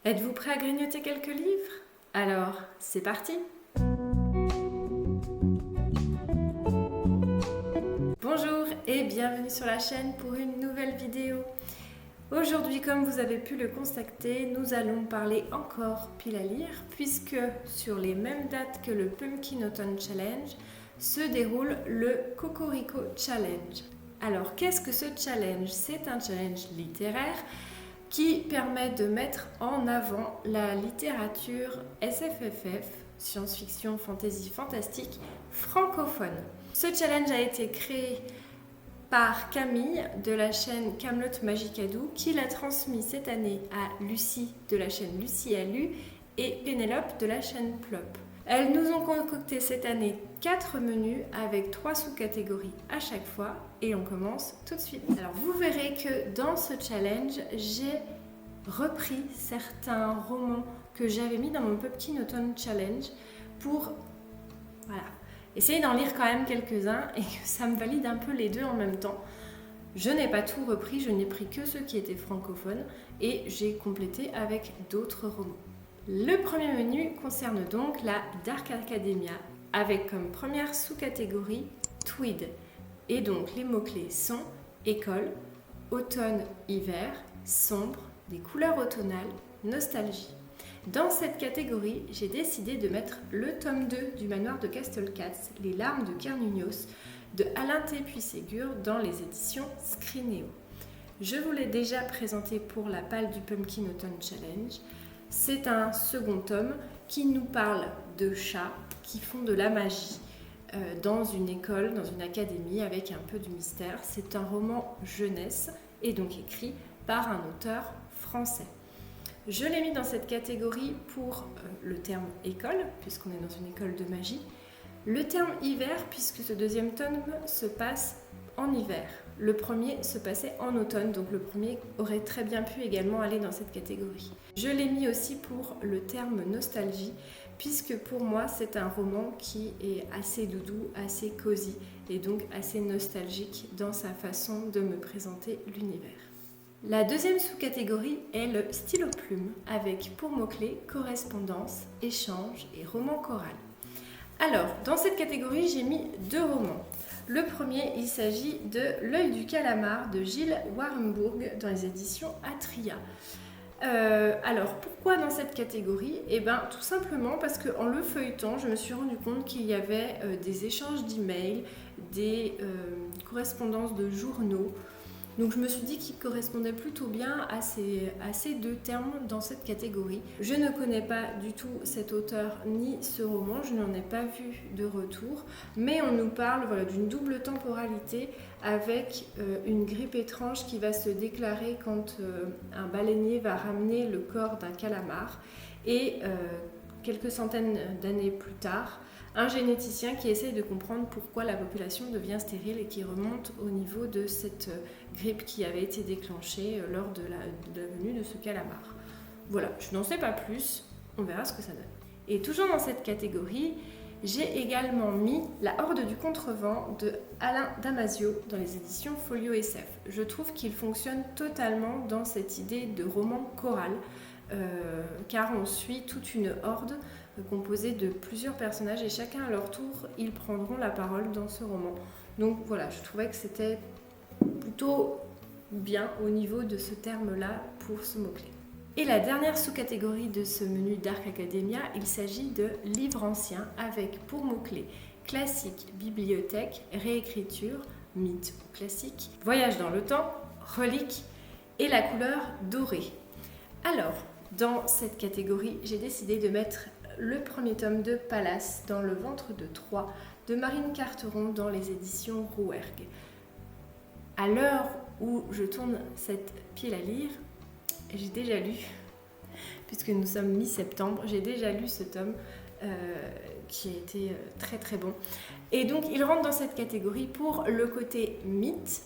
Êtes-vous prêt à grignoter quelques livres? Alors, c'est parti! Bonjour et bienvenue sur la chaîne pour une nouvelle vidéo. Aujourd'hui, comme vous avez pu le constater, nous allons parler encore pile à lire puisque sur les mêmes dates que le Pumpkin Autumn Challenge se déroule le Cocorico Challenge. Alors, qu'est-ce que ce challenge? C'est un challenge littéraire qui permet de mettre en avant la littérature SFFF, science-fiction, fantasy, fantastique, francophone. Ce challenge a été créé par Camille de la chaîne Camelot Magicadou qui l'a transmis cette année à Lucie de la chaîne Lucie a lu et Pénélope de la chaîne Plop. Elles nous ont concocté cette année 4 menus avec 3 sous-catégories à chaque fois et on commence tout de suite. Alors vous verrez que dans ce challenge, j'ai repris certains romans que j'avais mis dans mon Pumpkin Autumn Challenge pour essayer d'en lire quand même quelques-uns et que ça me valide un peu les deux en même temps. Je n'ai pas tout repris, je n'ai pris que ceux qui étaient francophones et j'ai complété avec d'autres romans. Le premier menu concerne donc la Dark Academia avec comme première sous-catégorie Tweed. Et donc les mots-clés sont école, automne, hiver, sombre, des couleurs automnales, nostalgie. Dans cette catégorie, j'ai décidé de mettre le tome 2 du manoir de Castelcats, Les larmes de Cernunnos, de Alain T. Puységur dans les éditions Scrinéo. Je vous l'ai déjà présenté pour la palle du Pumpkin Autumn Challenge. C'est un second tome qui nous parle de chats qui font de la magie dans une école, dans une académie avec un peu de mystère. C'est un roman jeunesse et donc écrit par un auteur français. Je l'ai mis dans cette catégorie pour le terme école, puisqu'on est dans une école de magie. Le terme hiver, puisque ce deuxième tome se passe en hiver. Le premier se passait en automne, donc le premier aurait très bien pu également aller dans cette catégorie. Je l'ai mis aussi pour le terme nostalgie, puisque pour moi c'est un roman qui est assez doudou, assez cosy et donc assez nostalgique dans sa façon de me présenter l'univers. La deuxième sous-catégorie est le stylo plume, avec pour mots-clés correspondance, échange et roman choral. Alors, dans cette catégorie, j'ai mis 2 romans. Le premier, il s'agit de L'œil du calamar de Gilles Warembourg dans les éditions Atria. Alors, pourquoi dans cette catégorie? Tout simplement parce qu'en le feuilletant, je me suis rendu compte qu'il y avait des échanges d'emails, des correspondances de journaux. Donc je me suis dit qu'il correspondait plutôt bien à ces 2 termes dans cette catégorie. Je ne connais pas du tout cet auteur ni ce roman, je n'en ai pas vu de retour, mais on nous parle d'une double temporalité avec une grippe étrange qui va se déclarer quand un baleinier va ramener le corps d'un calamar et quelques centaines d'années plus tard, un généticien qui essaye de comprendre pourquoi la population devient stérile et qui remonte au niveau de cette grippe qui avait été déclenchée lors de la venue de ce calamar. Voilà, je n'en sais pas plus, on verra ce que ça donne. Et toujours dans cette catégorie, j'ai également mis La Horde du Contrevent de Alain Damasio dans les éditions Folio SF. Je trouve qu'il fonctionne totalement dans cette idée de roman choral, car on suit toute une horde composée de plusieurs personnages et chacun à leur tour, ils prendront la parole dans ce roman. Donc voilà, je trouvais que c'était plutôt bien au niveau de ce terme-là pour ce mot-clé. Et la dernière sous-catégorie de ce menu Dark Academia, il s'agit de livres anciens avec pour mots-clés classique, bibliothèque, réécriture, mythe ou classique, voyage dans le temps, relique et la couleur dorée. Alors, dans cette catégorie, j'ai décidé de mettre le premier tome de Pallas dans le ventre de Troie de Marine Carteron dans les éditions Rouergue. À l'heure où je tourne cette pile à lire, j'ai déjà lu, puisque nous sommes mi-septembre, j'ai déjà lu ce tome qui a été très très bon. Et donc il rentre dans cette catégorie pour le côté mythe,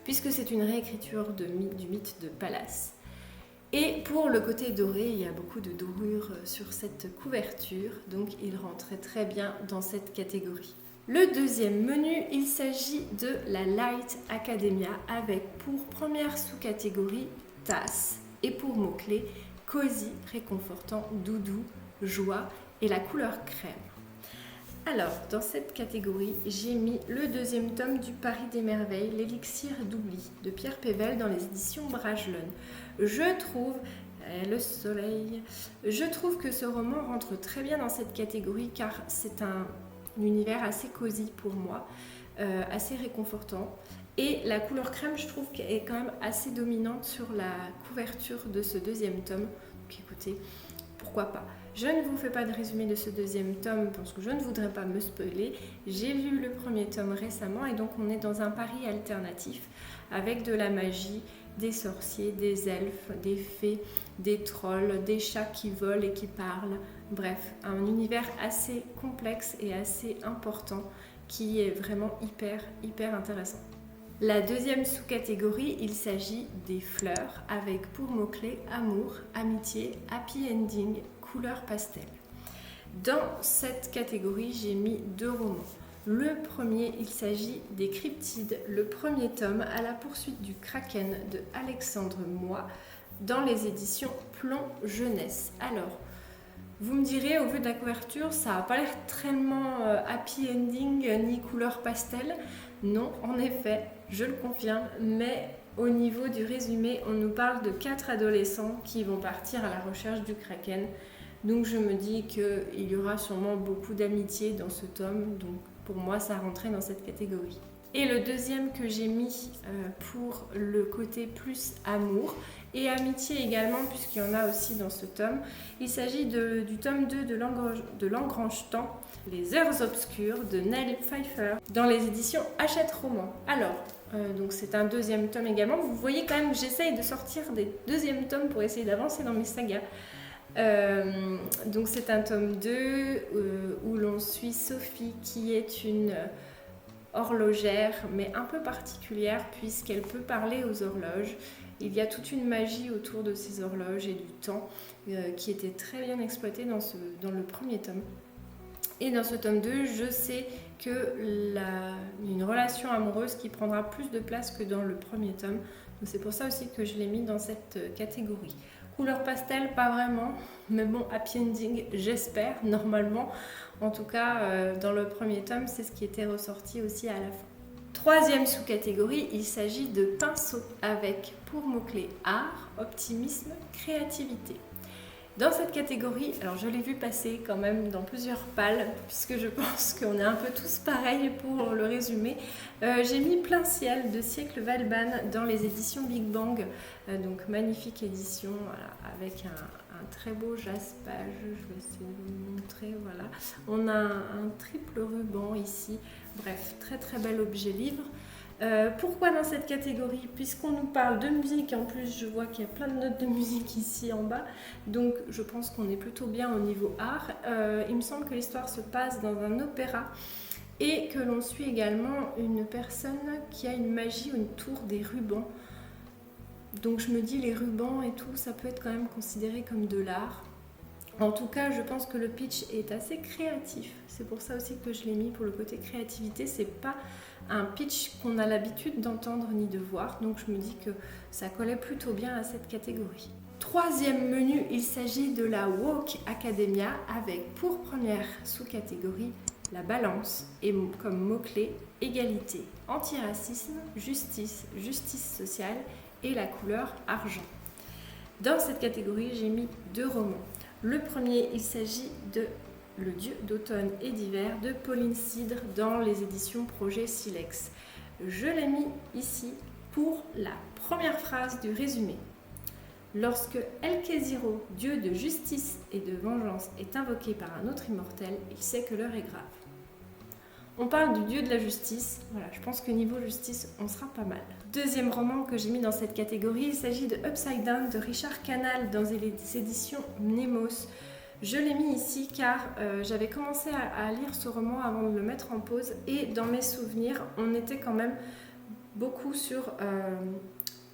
puisque c'est une réécriture du mythe de Pallas. Et pour le côté doré, il y a beaucoup de dorure sur cette couverture, donc il rentrait très bien dans cette catégorie. Le deuxième menu, il s'agit de la Light Academia avec pour première sous-catégorie tasse et pour mots-clés cosy, réconfortant, doudou, joie et la couleur crème. Alors, dans cette catégorie, j'ai mis le deuxième tome du Paris des Merveilles, l'élixir d'oubli, de Pierre Pével dans les éditions Bragelonne. Je trouve que ce roman rentre très bien dans cette catégorie car c'est un univers assez cosy pour moi, assez réconfortant. Et la couleur crème, je trouve qu'elle est quand même assez dominante sur la couverture de ce deuxième tome. Donc écoutez, pourquoi pas. Je ne vous fais pas de résumé de ce deuxième tome parce que je ne voudrais pas me spoiler. J'ai lu le premier tome récemment et donc on est dans un Paris alternatif avec de la magie, des sorciers, des elfes, des fées, des trolls, des chats qui volent et qui parlent. Bref, un univers assez complexe et assez important qui est vraiment hyper intéressant. La deuxième sous-catégorie, il s'agit des fleurs avec pour mots-clés amour, amitié, happy ending, couleur pastel. Dans cette catégorie, j'ai mis 2 romans. Le premier, il s'agit des Cryptides, le premier tome à la poursuite du Kraken de Alexandre Moy dans les éditions Plomb Jeunesse. Alors, vous me direz, au vu de la couverture, ça n'a pas l'air tellement happy ending ni couleur pastel. Non, en effet, je le confirme, mais au niveau du résumé, on nous parle de 4 adolescents qui vont partir à la recherche du Kraken. Donc je me dis qu'il y aura sûrement beaucoup d'amitié dans ce tome, donc pour moi ça rentrait dans cette catégorie. Et le deuxième que j'ai mis pour le côté plus amour et amitié également, puisqu'il y en a aussi dans ce tome, il s'agit du tome 2 de L'Engrange-Temps, Les Heures Obscures de Nell Pfeiffer, dans les éditions Hachette Roman. Alors, donc c'est un deuxième tome également. Vous voyez quand même que j'essaye de sortir des deuxièmes tomes pour essayer d'avancer dans mes sagas. Donc c'est un tome 2 où l'on suit Sophie qui est une horlogère mais un peu particulière puisqu'elle peut parler aux horloges. Il y a toute une magie autour de ces horloges et du temps qui était très bien exploitée dans le premier tome. Et dans ce tome 2, je sais une relation amoureuse qui prendra plus de place que dans le premier tome. Donc c'est pour ça aussi que je l'ai mis dans cette catégorie. Couleur pastel, pas vraiment, mais bon, happy ending, j'espère, normalement. En tout cas, dans le premier tome, c'est ce qui était ressorti aussi à la fin. Troisième sous-catégorie, il s'agit de pinceaux avec pour mots-clés art, optimisme, créativité. Dans cette catégorie, alors je l'ai vu passer quand même dans plusieurs pales, puisque je pense qu'on est un peu tous pareils pour le résumé. J'ai mis Plein ciel de Siècle Valban dans les éditions Big Bang, donc magnifique édition, voilà, avec un très beau jaspage, je vais essayer de vous montrer, voilà. On a un triple ruban ici, bref, très bel objet livre. Pourquoi dans cette catégorie? Puisqu'on nous parle de musique, en plus je vois qu'il y a plein de notes de musique ici en bas, donc je pense qu'on est plutôt bien au niveau art. Il me semble que l'histoire se passe dans un opéra et que l'on suit également une personne qui a une magie autour des rubans. Donc je me dis les rubans et tout, ça peut être quand même considéré comme de l'art. En tout cas, je pense que le pitch est assez créatif. C'est pour ça aussi que je l'ai mis pour le côté créativité. C'est pas un pitch qu'on a l'habitude d'entendre ni de voir. Donc je me dis que ça collait plutôt bien à cette catégorie. Troisième menu, il s'agit de la Woke Academia avec pour première sous-catégorie la balance et comme mot-clé égalité, antiracisme, justice, justice sociale et la couleur argent. Dans cette catégorie, j'ai mis 2 romans. Le premier, il s'agit de Le Dieu d'automne et d'hiver de Pauline Cidre dans les éditions Projet Silex. Je l'ai mis ici pour la première phrase du résumé. Lorsque El-Kéziro, dieu de justice et de vengeance, est invoqué par un autre immortel, il sait que l'heure est grave. On parle du dieu de la justice, voilà, je pense que niveau justice, on sera pas mal. Deuxième roman que j'ai mis dans cette catégorie, il s'agit de Upside Down de Richard Canal dans les éditions Mnemos. Je l'ai mis ici car j'avais commencé à lire ce roman avant de le mettre en pause et dans mes souvenirs, on était quand même beaucoup sur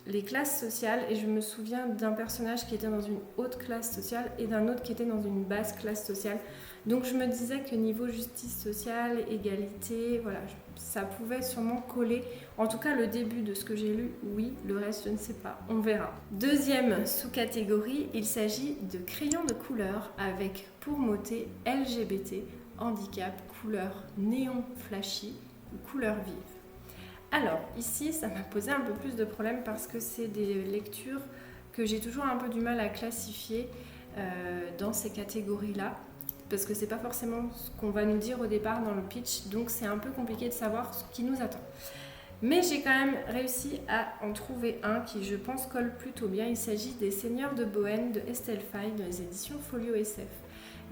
les classes sociales et je me souviens d'un personnage qui était dans une haute classe sociale et d'un autre qui était dans une basse classe sociale. Donc je me disais que niveau justice sociale, égalité, voilà, ça pouvait sûrement coller. En tout cas, le début de ce que j'ai lu, oui, le reste, je ne sais pas, on verra. Deuxième sous-catégorie, il s'agit de crayons de couleur avec pour motet LGBT, handicap, couleur néon flashy ou couleur vive. Alors, ici, ça m'a posé un peu plus de problèmes parce que c'est des lectures que j'ai toujours un peu du mal à classifier dans ces catégories-là. Parce que c'est pas forcément ce qu'on va nous dire au départ dans le pitch, donc c'est un peu compliqué de savoir ce qui nous attend. Mais j'ai quand même réussi à en trouver un qui, je pense, colle plutôt bien. Il s'agit des Seigneurs de Bohême de Estelle Faye dans les éditions Folio SF.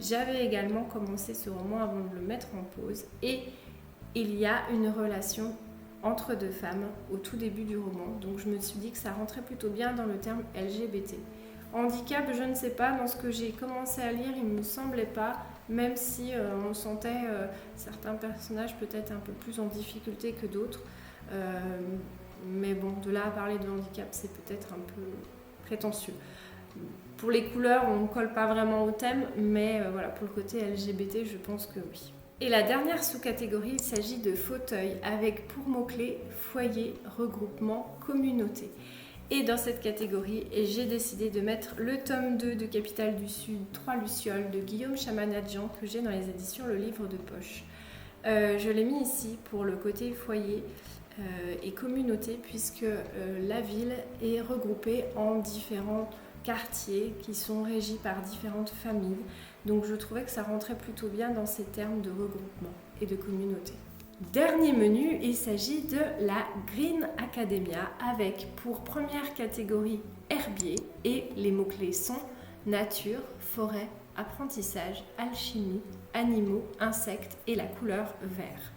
J'avais également commencé ce roman avant de le mettre en pause et il y a une relation entre deux femmes au tout début du roman, donc je me suis dit que ça rentrait plutôt bien dans le terme LGBT. Handicap, je ne sais pas, dans ce que j'ai commencé à lire, il ne me semblait pas, même si on sentait certains personnages peut-être un peu plus en difficulté que d'autres. Mais bon, de là à parler de handicap, c'est peut-être un peu prétentieux. Pour les couleurs, on ne colle pas vraiment au thème, mais voilà, pour le côté LGBT, je pense que oui. Et la dernière sous-catégorie, il s'agit de fauteuil avec pour mots-clés foyer, regroupement, communauté. Et dans cette catégorie, j'ai décidé de mettre le tome 2 de Capitale du Sud, 3 Lucioles de Guillaume Chamanadjian que j'ai dans les éditions Le Livre de Poche. Je l'ai mis ici pour le côté foyer et communauté puisque la ville est regroupée en différents quartiers qui sont régis par différentes familles. Donc je trouvais que ça rentrait plutôt bien dans ces termes de regroupement et de communauté. Dernier menu, il s'agit de la Green Academia avec pour première catégorie herbier et les mots-clés sont nature, forêt, apprentissage, alchimie, animaux, insectes et la couleur vert.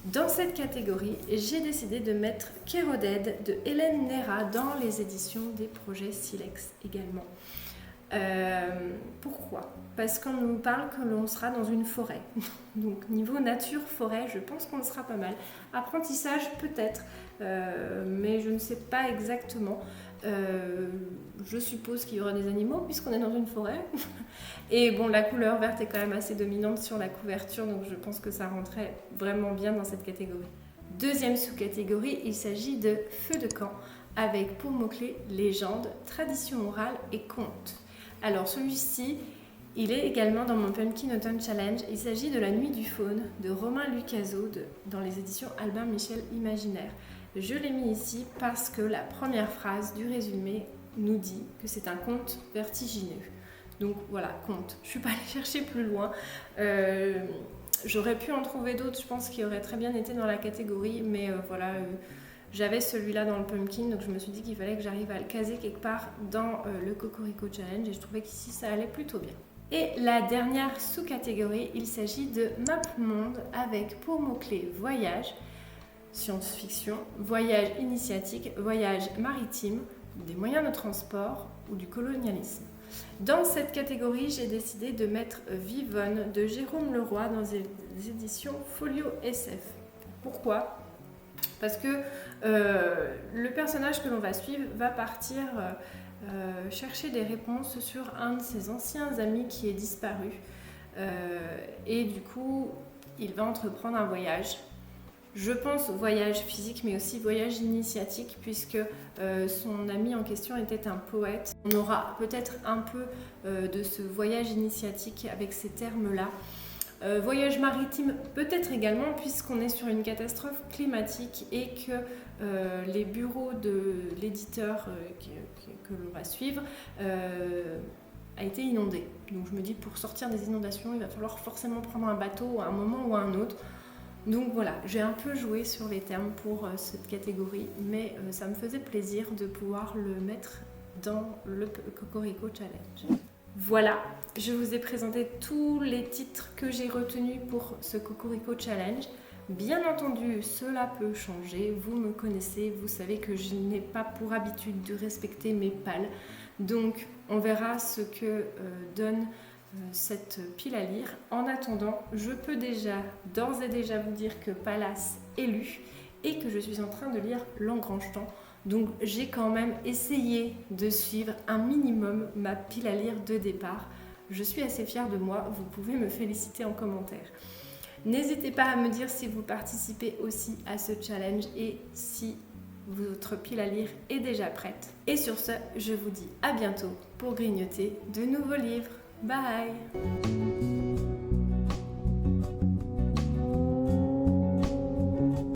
Dans cette catégorie, j'ai décidé de mettre Kéroded de Hélène Néra dans les éditions des projets Silex également. Pourquoi ? Parce qu'on nous parle que l'on sera dans une forêt. Donc niveau nature, forêt, je pense qu'on sera pas mal. Apprentissage peut-être, mais je ne sais pas exactement. Je suppose qu'il y aura des animaux puisqu'on est dans une forêt. Et bon, la couleur verte est quand même assez dominante sur la couverture, donc je pense que ça rentrait vraiment bien dans cette catégorie. Deuxième sous-catégorie, il s'agit de Feu de camp avec pour mots-clés légende, tradition orale et conte. Alors celui-ci, il est également dans mon Pumpkin Autumn Challenge. Il s'agit de La Nuit du Faune de Romain Lucaso dans les éditions Albin Michel Imaginaire. Je l'ai mis ici parce que la première phrase du résumé nous dit que c'est un conte vertigineux. Donc voilà, conte. Je ne suis pas allée chercher plus loin. J'aurais pu en trouver d'autres, je pense, qui auraient très bien été dans la catégorie, mais voilà... J'avais celui-là dans le Pumpkin, donc je me suis dit qu'il fallait que j'arrive à le caser quelque part dans le Cocorico Challenge et je trouvais qu'ici ça allait plutôt bien. Et la dernière sous-catégorie, il s'agit de Map Monde avec pour mots-clés voyage, science-fiction, voyage initiatique, voyage maritime, des moyens de transport ou du colonialisme. Dans cette catégorie, j'ai décidé de mettre Vivonne de Jérôme Leroy dans les éditions Folio SF. Pourquoi ? Parce que le personnage que l'on va suivre va partir chercher des réponses sur un de ses anciens amis qui est disparu. Et du coup, il va entreprendre un voyage. Je pense voyage physique, mais aussi voyage initiatique, puisque son ami en question était un poète. On aura peut-être un peu de ce voyage initiatique avec ces termes-là. Voyage maritime peut-être également puisqu'on est sur une catastrophe climatique et que les bureaux de l'éditeur que l'on va suivre a été inondé. Donc je me dis pour sortir des inondations il va falloir forcément prendre un bateau à un moment ou à un autre. Donc voilà, j'ai un peu joué sur les termes pour cette catégorie, mais ça me faisait plaisir de pouvoir le mettre dans le Cocorico Challenge. Voilà, je vous ai présenté tous les titres que j'ai retenus pour ce Cocorico Challenge. Bien entendu, cela peut changer. Vous me connaissez, vous savez que je n'ai pas pour habitude de respecter mes pales. Donc, on verra ce que donne cette pile à lire. En attendant, je peux d'ores et déjà vous dire que Pallas est lu et que je suis en train de lire L'Engrangement Donc j'ai quand même essayé de suivre un minimum ma pile à lire de départ. Je suis assez fière de moi, vous pouvez me féliciter en commentaire. N'hésitez pas à me dire si vous participez aussi à ce challenge et si votre pile à lire est déjà prête. Et sur ce, je vous dis à bientôt pour grignoter de nouveaux livres. Bye!